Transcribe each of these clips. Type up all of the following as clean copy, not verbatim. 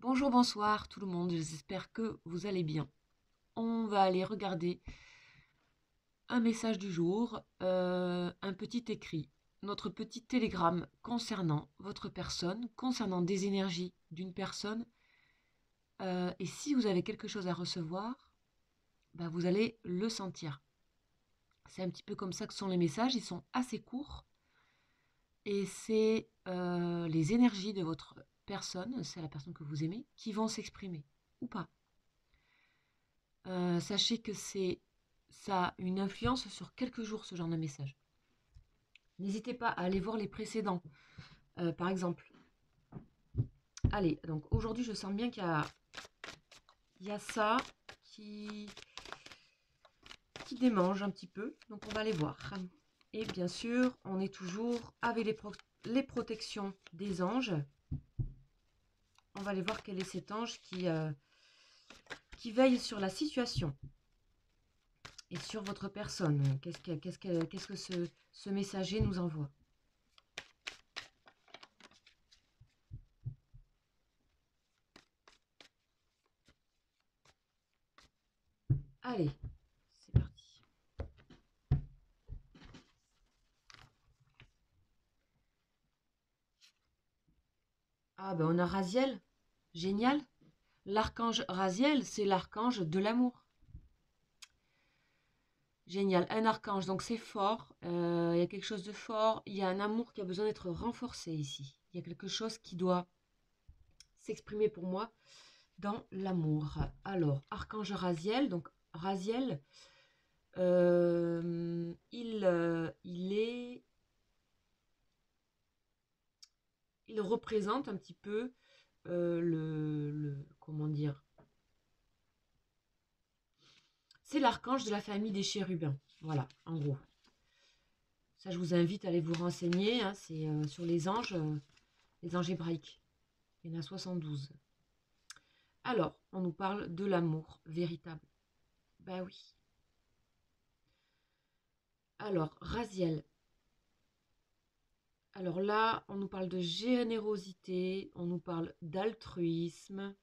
Bonjour, bonsoir tout le monde, j'espère que vous allez bien. On va aller regarder un message du jour, un petit écrit, notre petit télégramme concernant votre personne, concernant des énergies d'une personne. Et si vous avez quelque chose à recevoir, bah, vous allez le sentir. C'est un petit peu comme ça que sont les messages, ils sont assez courts. Et c'est les énergies de votre personne, c'est la personne que vous aimez, qui vont s'exprimer, ou pas. Sachez que ça a une influence sur quelques jours, ce genre de message. N'hésitez pas à aller voir les précédents. Par exemple, allez, donc aujourd'hui, je sens bien qu'il y a ça qui, qui démange un petit peu. Donc, on va aller voir. Et bien sûr, on est toujours avec les protections des anges. On va aller voir quel est cet ange qui veille sur la situation et sur votre personne. Qu'est-ce que ce messager nous envoie? Allez, c'est parti. Ah ben on a Raziel, génial. L'archange Raziel, c'est l'archange de l'amour. Génial, un archange, donc c'est fort, il y a quelque chose de fort, il y a un amour qui a besoin d'être renforcé ici. Il y a quelque chose qui doit s'exprimer pour moi dans l'amour. Alors, archange Raziel, donc Raziel, il représente un petit peu comment dire, c'est l'archange de la famille des chérubins. Voilà, en gros. Ça, je vous invite à aller vous renseigner. Hein, c'est sur les anges hébraïques. Il y en a 72. Alors, on nous parle de l'amour véritable. Ben oui. Alors, Raziel. Alors là, on nous parle de générosité, on nous parle d'altruisme.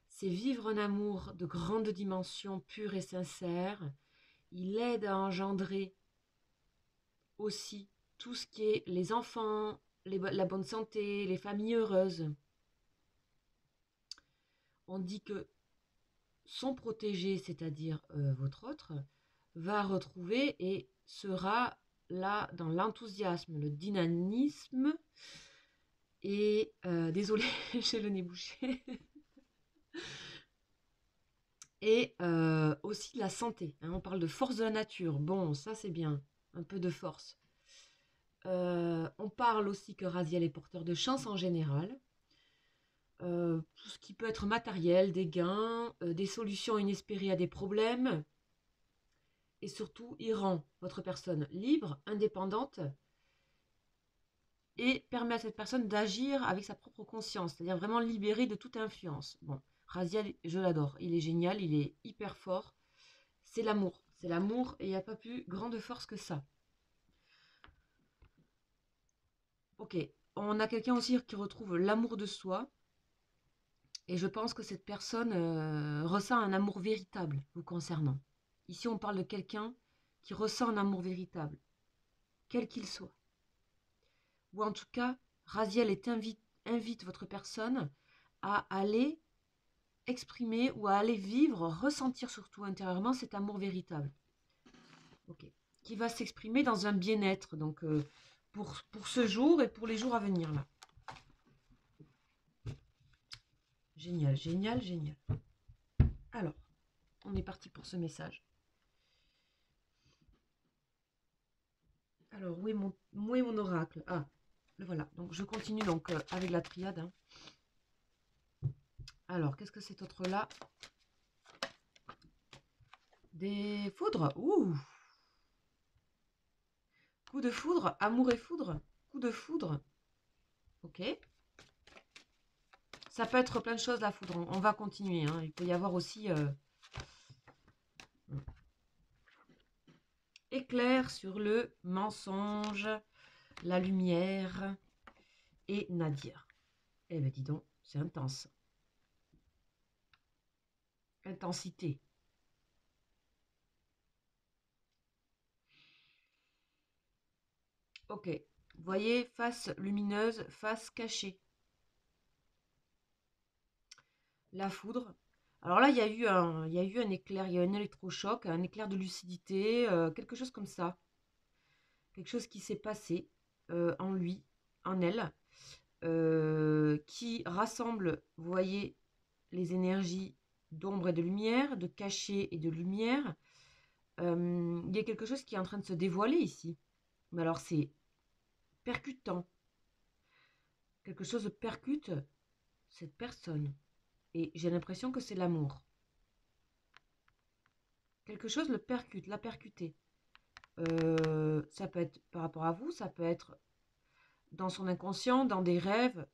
C'est vivre un amour de grande dimension, pur et sincère. Il aide à engendrer aussi tout ce qui est les enfants, la bonne santé, les familles heureuses. On dit que son protégé, c'est-à-dire votre autre, va retrouver et sera là dans l'enthousiasme, le dynamisme et désolé, j'ai le nez bouché. Et aussi la santé. Hein, on parle de force de la nature. Bon, ça c'est bien, un peu de force. On parle aussi que Raziel est porteur de chance en général. Tout ce qui peut être matériel, des gains, des solutions inespérées à des problèmes. Et surtout, il rend votre personne libre, indépendante, et permet à cette personne d'agir avec sa propre conscience, c'est-à-dire vraiment libérée de toute influence. Bon, Raziel, je l'adore, il est génial, il est hyper fort. C'est l'amour, et il n'y a pas plus grande force que ça. Ok, on a quelqu'un aussi qui retrouve l'amour de soi, et je pense que cette personne ressent un amour véritable vous concernant. Ici, on parle de quelqu'un qui ressent un amour véritable, quel qu'il soit. Ou en tout cas, Raziel invite votre personne à aller exprimer ou à aller vivre, ressentir surtout intérieurement cet amour véritable. Ok. Qui va s'exprimer dans un bien-être, donc pour ce jour et pour les jours à venir là. Génial, génial, génial. Alors, on est parti pour ce message. Alors, où est mon oracle? Ah, le voilà. Donc, je continue donc avec la triade. Hein. Alors, qu'est-ce que cet autre-là? Des foudres. Ouh! Coup de foudre, amour et foudre. Coup de foudre. Ok. Ça peut être plein de choses la foudre. On va continuer. Hein. Il peut y avoir aussi éclair sur le mensonge, la lumière et Nadir. Eh ben dis donc, c'est intense. intensité. Ok, vous voyez, face lumineuse, face cachée. La foudre. Alors là, il y a eu un éclair, il y a eu un électrochoc, un éclair de lucidité, quelque chose comme ça. Quelque chose qui s'est passé en lui, en elle, qui rassemble, vous voyez, les énergies d'ombre et de lumière, de cachet et de lumière. Il y a quelque chose qui est en train de se dévoiler ici. Mais alors c'est percutant. Quelque chose percute cette personne. Et j'ai l'impression que c'est l'amour. Quelque chose le percute, l'a percuté. Ça peut être par rapport à vous, ça peut être dans son inconscient, dans des rêves,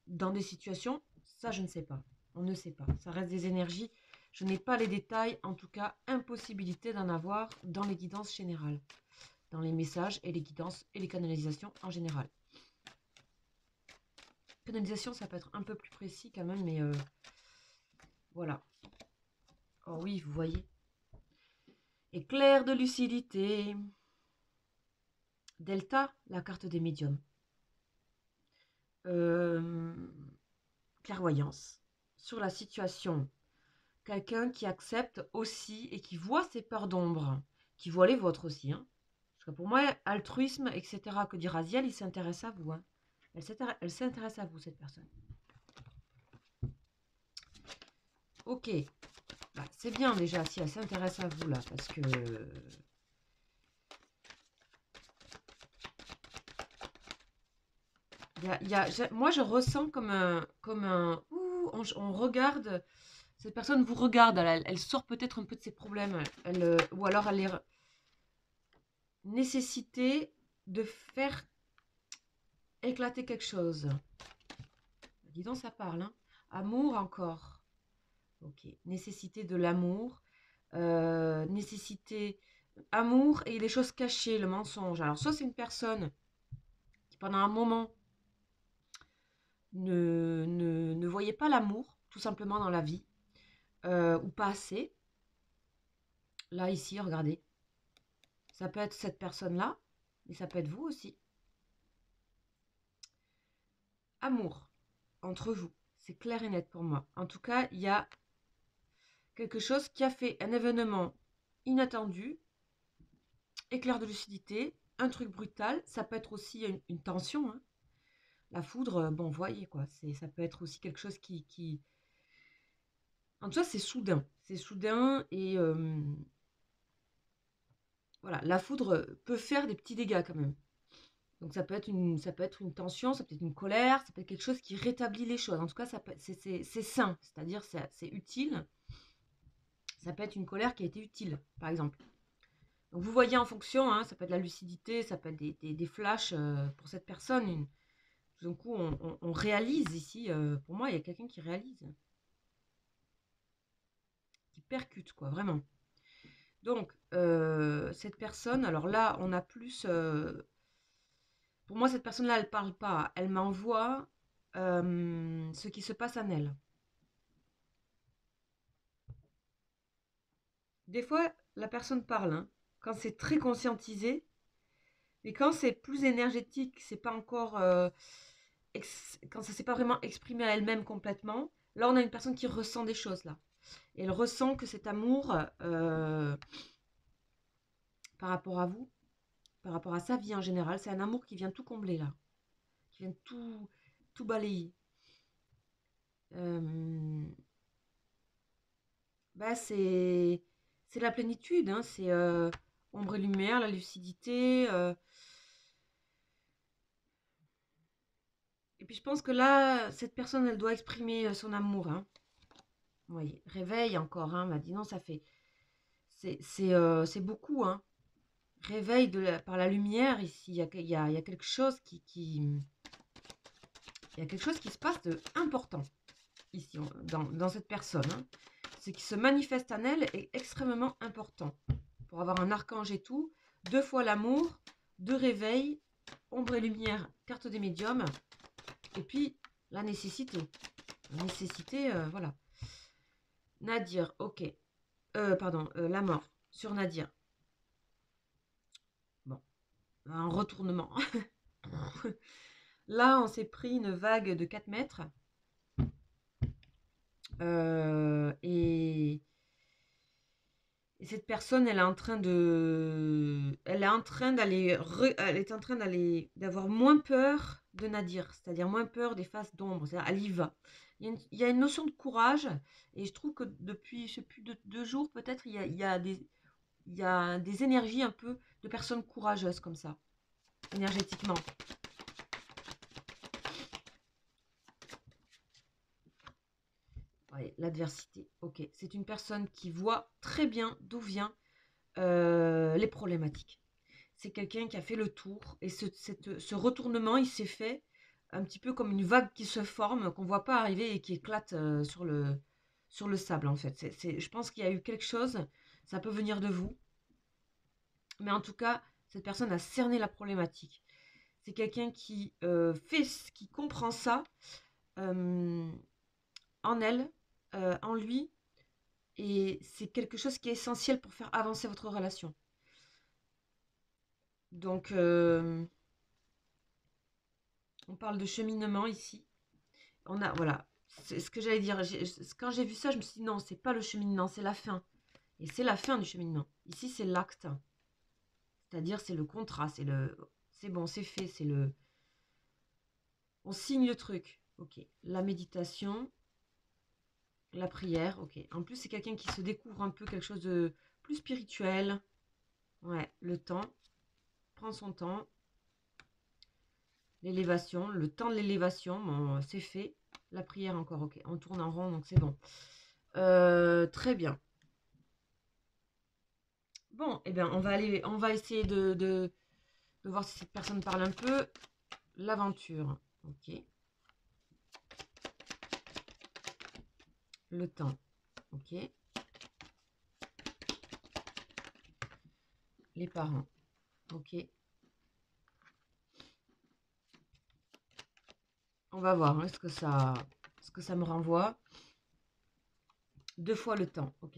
dans des situations. Ça, je ne sais pas. On ne sait pas. Ça reste des énergies. Je n'ai pas les détails. En tout cas, impossibilité d'en avoir dans les guidances générales. Dans les messages et les guidances et les canalisations en général. Canalisation, ça peut être un peu plus précis quand même, mais voilà. Oh oui, vous voyez. Éclair de lucidité. Delta, la carte des médiums. Clairvoyance. Sur la situation. Quelqu'un qui accepte aussi et qui voit ses peurs d'ombre. Qui voit les vôtres aussi. Hein. Parce que pour moi, altruisme, etc., que dit Raziel, il s'intéresse à vous. Hein. Elle s'intéresse à vous, cette personne. Ok. Bah, c'est bien déjà si elle s'intéresse à vous là, parce que moi je ressens on regarde, cette personne vous regarde, elle sort peut-être un peu de ses problèmes, ou alors elle est nécessité de faire éclater quelque chose. Dis donc ça parle, hein. Amour encore. Ok, nécessité de l'amour, nécessité, amour et les choses cachées, le mensonge. Alors soit c'est une personne qui pendant un moment ne voyait pas l'amour, tout simplement dans la vie, ou pas assez. Là, ici, regardez. Ça peut être cette personne-là, mais ça peut être vous aussi. Amour, entre vous. C'est clair et net pour moi. En tout cas, il y a quelque chose qui a fait un événement inattendu, éclair de lucidité, un truc brutal. Ça peut être aussi une tension. Hein. La foudre, bon, voyez quoi. Ça peut être aussi quelque chose qui... En tout cas, c'est soudain. C'est soudain et... voilà, la foudre peut faire des petits dégâts quand même. Donc ça peut être une tension, ça peut être une colère, ça peut être quelque chose qui rétablit les choses. En tout cas, c'est sain, c'est-à-dire c'est utile. Ça peut être une colère qui a été utile, par exemple. Donc vous voyez en fonction, hein, ça peut être la lucidité, ça peut être des flashs pour cette personne. Tout d'un coup, on réalise ici, pour moi, il y a quelqu'un qui réalise, qui percute, quoi, vraiment. Donc, cette personne, alors là, on a plus... pour moi, cette personne-là, elle parle pas. Elle m'envoie ce qui se passe en elle. Des fois, la personne parle, hein, quand c'est très conscientisé, mais quand c'est plus énergétique, c'est pas encore... quand ça s'est pas vraiment exprimé à elle-même complètement, là, on a une personne qui ressent des choses, là. Et elle ressent que cet amour, par rapport à vous, par rapport à sa vie en général, c'est un amour qui vient tout combler, là. Qui vient tout balayer. Bah, c'est la plénitude, hein, c'est ombre et lumière, la lucidité. Et puis je pense que là, cette personne, elle doit exprimer son amour. Hein. Oui, réveil encore, hein, m'a dit non, ça fait. C'est beaucoup, hein. Réveil par la lumière ici. Il y a quelque chose il y a quelque chose qui se passe de important ici, dans cette personne. Hein. Ce qui se manifeste en elle est extrêmement important. Pour avoir un archange et tout, 2 fois l'amour, 2 réveils, ombre et lumière, carte des médiums, et puis la nécessité. La nécessité, voilà. Nadir, ok. Pardon, la mort sur Nadir. Bon, un retournement. Là, on s'est pris une vague de 4 mètres. Et cette personne, elle est en train de, elle est en train d'aller, elle est en train d'avoir moins peur de Nadir, c'est-à-dire moins peur des faces d'ombre. C'est-à-dire, elle y va. Il y a une notion de courage, et je trouve que depuis, je sais plus, 2 jours, peut-être, il y a des énergies un peu de personnes courageuses comme ça, énergétiquement. Ouais, l'adversité, ok. C'est une personne qui voit très bien d'où viennent les problématiques. C'est quelqu'un qui a fait le tour, et ce retournement, il s'est fait un petit peu comme une vague qui se forme, qu'on ne voit pas arriver et qui éclate sur le sable, en fait. Je pense qu'il y a eu quelque chose, ça peut venir de vous, mais en tout cas, cette personne a cerné la problématique. C'est quelqu'un qui comprend ça euh, en elle, en lui, et c'est quelque chose qui est essentiel pour faire avancer votre relation. Donc, on parle de cheminement ici. Voilà, c'est ce que j'allais dire. Quand j'ai vu ça, je me suis dit non, c'est pas le cheminement, c'est la fin. Et c'est la fin du cheminement. Ici, c'est l'acte. C'est-à-dire, c'est le contrat, c'est bon, c'est fait, on signe le truc. Ok. La méditation, la prière, ok. En plus, c'est quelqu'un qui se découvre un peu quelque chose de plus spirituel. Ouais, le temps, prend son temps. L'élévation, le temps de l'élévation, bon, c'est fait. La prière encore, ok. On tourne en rond, donc c'est bon. Très bien. Bon, eh bien, on va essayer de voir si cette personne parle un peu. L'aventure, ok. Le temps, ok. Les parents, ok. On va voir hein, ce que ça me renvoie. 2 fois le temps, ok.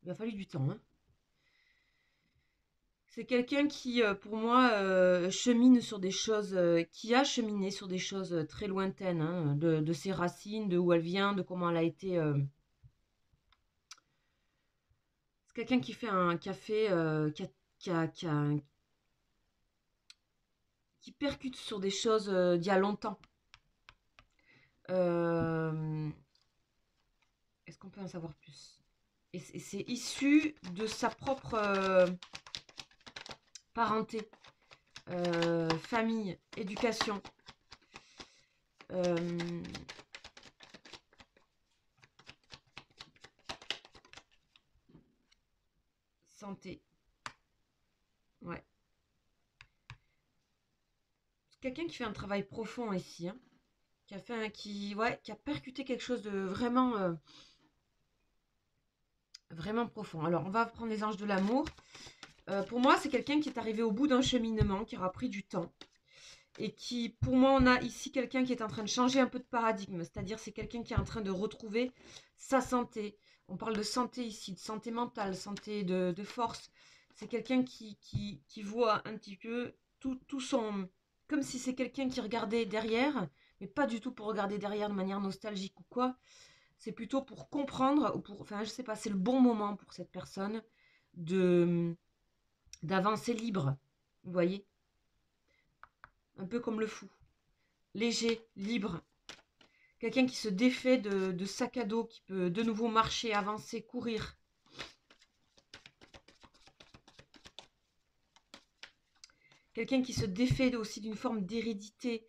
Il a fallu du temps, hein. C'est quelqu'un qui, pour moi, chemine sur des choses, qui a cheminé sur des choses très lointaines, hein, de ses racines, de où elle vient, de comment elle a été. C'est quelqu'un qui fait un café, qui percute sur des choses d'il y a longtemps. Est-ce qu'on peut en savoir plus? Et c'est issu de sa propre parenté, famille, éducation. Euh, Santé. Ouais. C'est quelqu'un qui fait un travail profond ici, hein, qui a fait ouais, qui a percuté quelque chose de vraiment, vraiment profond. Alors, on va prendre les anges de l'amour. Pour moi, c'est quelqu'un qui est arrivé au bout d'un cheminement, qui aura pris du temps. Et qui, pour moi, on a ici quelqu'un qui est en train de changer un peu de paradigme. C'est-à-dire, c'est quelqu'un qui est en train de retrouver sa santé. On parle de santé ici, de santé mentale, santé de force. C'est quelqu'un qui voit un petit peu tout son... Comme si c'est quelqu'un qui regardait derrière, mais pas du tout pour regarder derrière de manière nostalgique ou quoi. C'est plutôt pour comprendre, ou pour... Enfin, je sais pas, c'est le bon moment pour cette personne de d'avancer libre. Vous voyez? Un peu comme le fou. Léger, libre. Quelqu'un qui se défait de sac à dos, qui peut de nouveau marcher, avancer, courir. Quelqu'un qui se défait aussi d'une forme d'hérédité.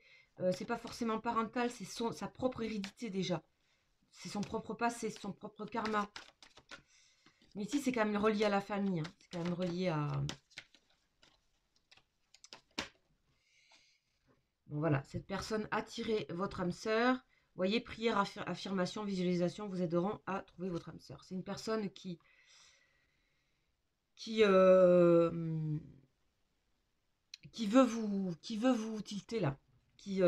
C'est pas forcément parental, c'est sa propre hérédité déjà. C'est son propre passé, c'est son propre karma. Mais ici, c'est quand même relié à la famille. Hein. C'est quand même relié à... Bon, voilà, cette personne a tiré votre âme sœur. Vous voyez, prière, affirmation, visualisation vous aideront à trouver votre âme sœur. C'est une personne qui, qui veut vous tilter là, qui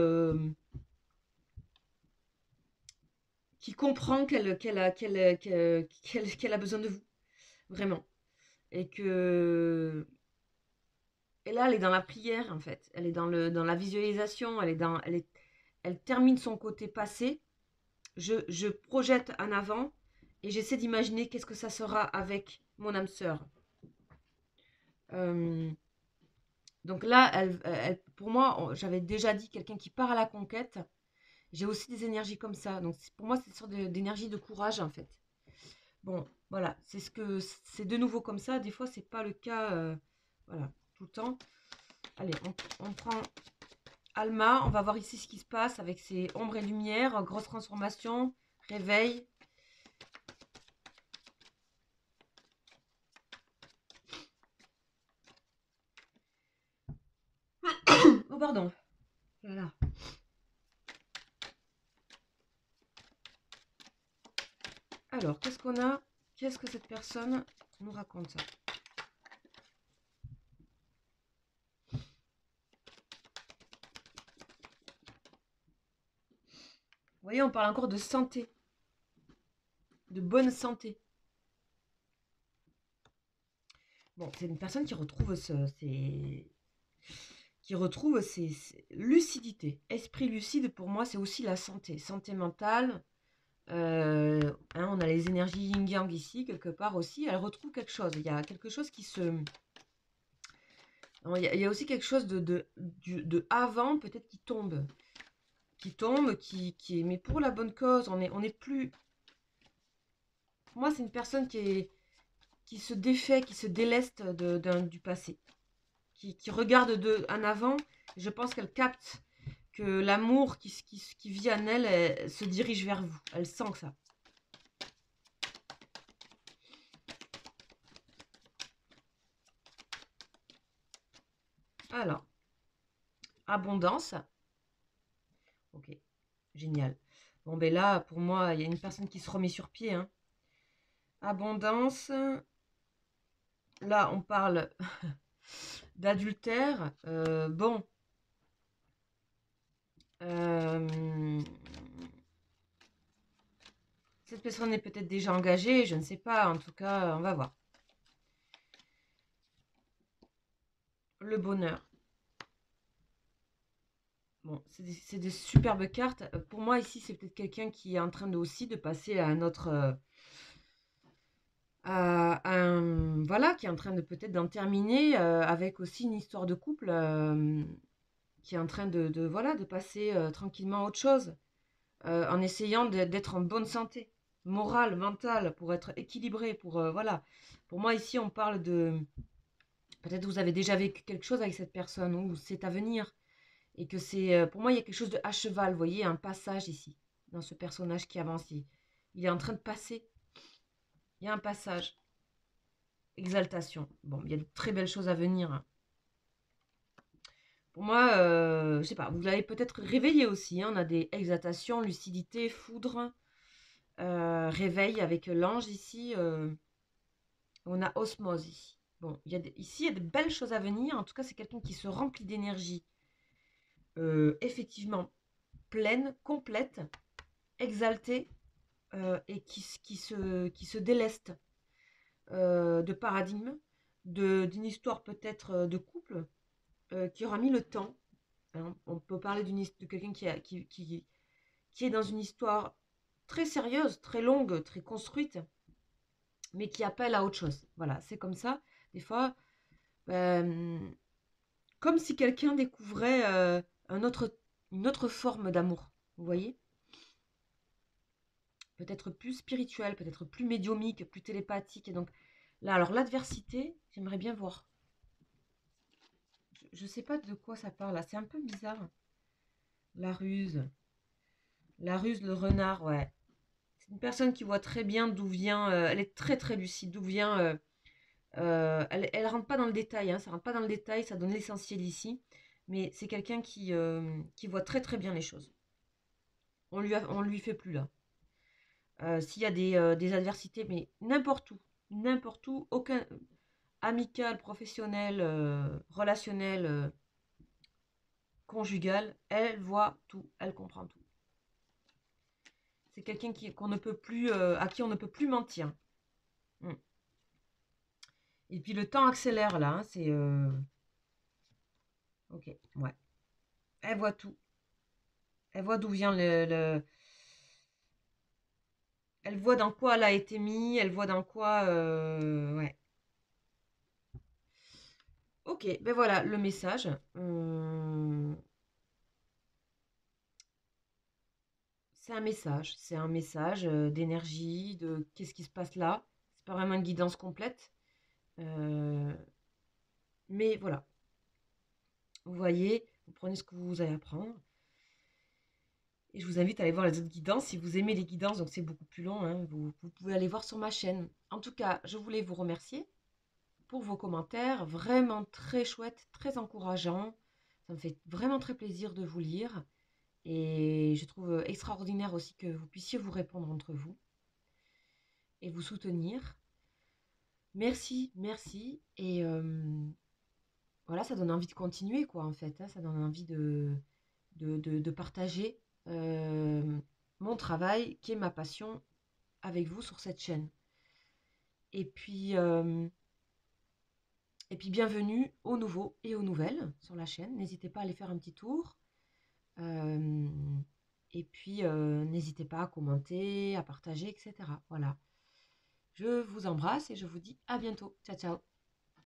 qui comprend qu'elle a besoin de vous, vraiment. Et que... Et là, elle est dans la prière, en fait. Elle est dans la visualisation, elle termine son côté passé. Je projette en avant et j'essaie d'imaginer qu'est-ce que ça sera avec mon âme sœur. Donc là, pour moi, j'avais déjà dit quelqu'un qui part à la conquête. J'ai aussi des énergies comme ça. Donc pour moi, c'est une sorte d'énergie de courage, en fait. Bon, voilà, c'est de nouveau comme ça. Des fois, c'est pas le cas, voilà, tout le temps. Allez, on prend Alma. On va voir ici ce qui se passe avec ses ombres et lumières, grosse transformation, réveil. Oh, pardon. Voilà. Alors, qu'est-ce qu'on a? Qu'est-ce que cette personne nous raconte ça? Vous voyez, on parle encore de santé, de bonne santé. Bon, c'est une personne qui retrouve ses lucidité. Esprit lucide, pour moi, c'est aussi la santé. Santé mentale. On a les énergies yin-yang ici, quelque part aussi. Elle retrouve quelque chose. Il y a quelque chose qui se... Il y a aussi quelque chose de avant, peut-être qui tombe. Qui est... Mais pour la bonne cause, on est plus... Pour moi, c'est une personne qui se défait, qui se déleste du passé. Qui regarde en avant. Je pense qu'elle capte que l'amour qui vit en elle, elle se dirige vers vous. Elle sent que ça. Alors, abondance. Ok, génial. Bon, ben là, pour moi, il y a une personne qui se remet sur pied. Hein. Abondance. Là, on parle d'adultère. Bon. Cette personne est peut-être déjà engagée, je ne sais pas. En tout cas, on va voir. Le bonheur. Bon, c'est des superbes cartes. Pour moi, ici, c'est peut-être quelqu'un qui est en train aussi de passer à un autre... voilà, qui est en train de peut-être d'en terminer avec aussi une histoire de couple qui est en train voilà, de passer tranquillement à autre chose en essayant d'être en bonne santé morale, mentale, pour être équilibré, pour voilà. Pour moi, ici, on parle de... Peut-être vous avez déjà vécu quelque chose avec cette personne ou c'est à venir. Et que c'est... pour moi, il y a quelque chose de à cheval, vous voyez, un passage ici, dans ce personnage qui avance. Il est en train de passer. Il y a un passage. Exaltation. Bon, il y a de très belles choses à venir. Hein. Pour moi, je sais pas, vous l'avez peut-être réveillé aussi. Hein. On a des exaltations, lucidité, foudre, réveil avec l'ange ici. On a osmose ici. Bon, ici, il y a de belles choses à venir. En tout cas, c'est quelqu'un qui se remplit d'énergie. Effectivement, pleine, complète, exaltée et qui se déleste de paradigme, d'une histoire peut-être de couple qui aura mis le temps. Hein. On peut parler de quelqu'un qui est dans une histoire très sérieuse, très longue, très construite, mais qui appelle à autre chose. Voilà, c'est comme ça. Des fois, comme si quelqu'un découvrait une autre forme d'amour. Vous voyez? Peut-être plus spirituel, peut-être plus médiumique, plus télépathique. Et donc là, alors l'adversité, j'aimerais bien voir. Je ne sais pas de quoi ça parle là, c'est un peu bizarre. La ruse. La ruse, le renard, ouais. C'est une personne qui voit très bien d'où vient. Elle est très très lucide, d'où vient. Elle rentre pas dans le détail, hein, ça rentre pas dans le détail, ça donne l'essentiel ici. Mais c'est quelqu'un qui voit très très bien les choses. On lui fait plus là. S'il y a des adversités, mais n'importe où, aucun amical, professionnel, relationnel, conjugal, elle voit tout, elle comprend tout. C'est quelqu'un qu'on ne peut plus, à qui on ne peut plus mentir. Mm. Et puis le temps accélère là, hein, c'est... Ok, ouais. Elle voit tout. Elle voit d'où vient Elle voit dans quoi elle a été mise, elle voit dans quoi... Ouais. Ok, ben voilà le message. C'est un message d'énergie, de qu'est-ce qui se passe là. C'est pas vraiment une guidance complète. Euh, mais voilà, vous voyez, vous prenez ce que vous allez apprendre. Et je vous invite à aller voir les autres guidances. Si vous aimez les guidances, donc c'est beaucoup plus long, hein, vous pouvez aller voir sur ma chaîne. En tout cas, je voulais vous remercier pour vos commentaires, vraiment très chouettes, très encourageants. Ça me fait vraiment très plaisir de vous lire. Et je trouve extraordinaire aussi que vous puissiez vous répondre entre vous et vous soutenir. Merci, merci. Et voilà, ça donne envie de continuer, quoi, en fait, hein. Ça donne envie de partager mon travail, qui est ma passion, avec vous sur cette chaîne. Et puis, euh, et puis bienvenue aux nouveaux et aux nouvelles sur la chaîne. N'hésitez pas à aller faire un petit tour. Euh, et puis, n'hésitez pas à commenter, à partager, etc. Voilà. Je vous embrasse et je vous dis à bientôt. Ciao, ciao.